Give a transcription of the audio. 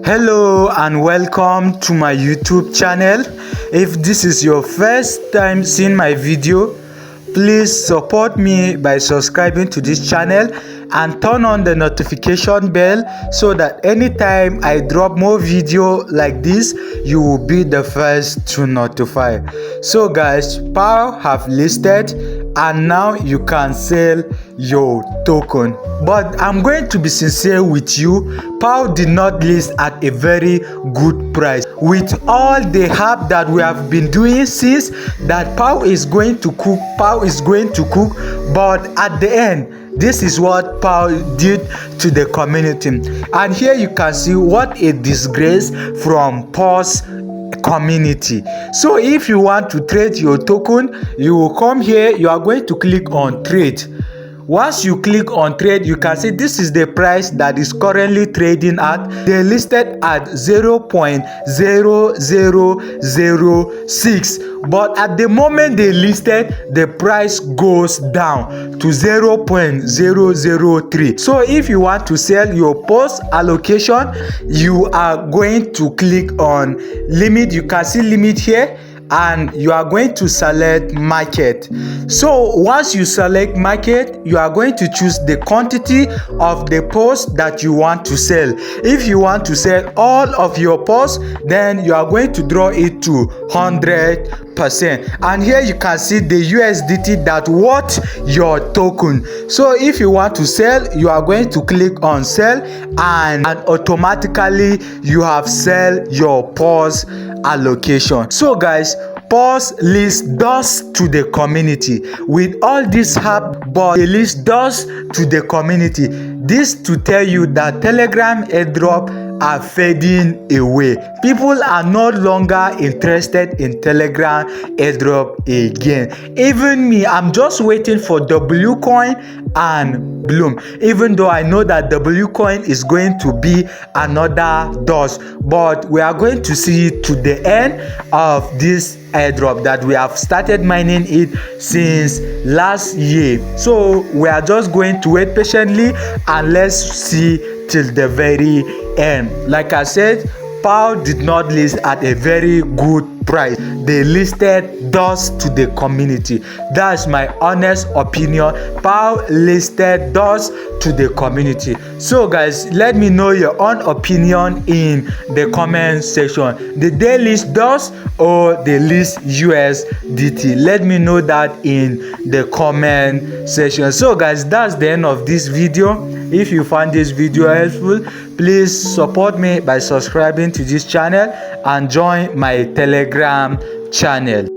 Hello and welcome to my YouTube channel. If this is your first time seeing my video, please support me by subscribing to this channel and turn on the notification bell so that anytime I drop more video like this, you will be the first to notify. So guys, PAWS have listed and now you can sell your token. But I'm going to be sincere with you, PAWS did not list at a very good price. With all the hype that we have been doing since that PAWS is going to cook, but at the end, this is what PAWS did to the community. And here you can see what a disgrace from PAWS community. So if you want to trade your token, you will come here, you are going to click on trade. Once you click on trade, you can see this is the price that is currently trading at. They listed at 0.0006, but at the moment they listed, the price goes down to 0.003. So if you want to sell your PAWS allocation, you are going to click on limit. You can see limit here, and you are going to select market. So once you select market, you are going to choose the quantity of the PAWS that you want to sell. If you want to sell all of your PAWS, then you are going to draw it to 100%. And here you can see the USDT that worth your token. So if you want to sell, you are going to click on sell, and automatically you have sell your PAWS allocation. So guys, PAWS list does to the community with all this hype, but the list does to the community. This to tell you that Telegram airdrop are fading away. People are no longer interested in Telegram airdrop again. Even me, I'm just waiting for KUCOIN and Bloom, even though I know that KUCOIN is going to be another dust, but we are going to see it to the end of this airdrop that we have started mining it since last year. So we are just going to wait patiently and let's see till the very end. Like I said, PAWS did not list at a very good price. They listed dust to the community. That's my honest opinion. PAWS listed dust to the community. So guys, let me know your own opinion in the comment section. Did they list dust or they list USDT? Let me know that in the comment section. So guys, that's the end of this video. If you found this video helpful, please support me by subscribing to this channel and join my Telegram channel.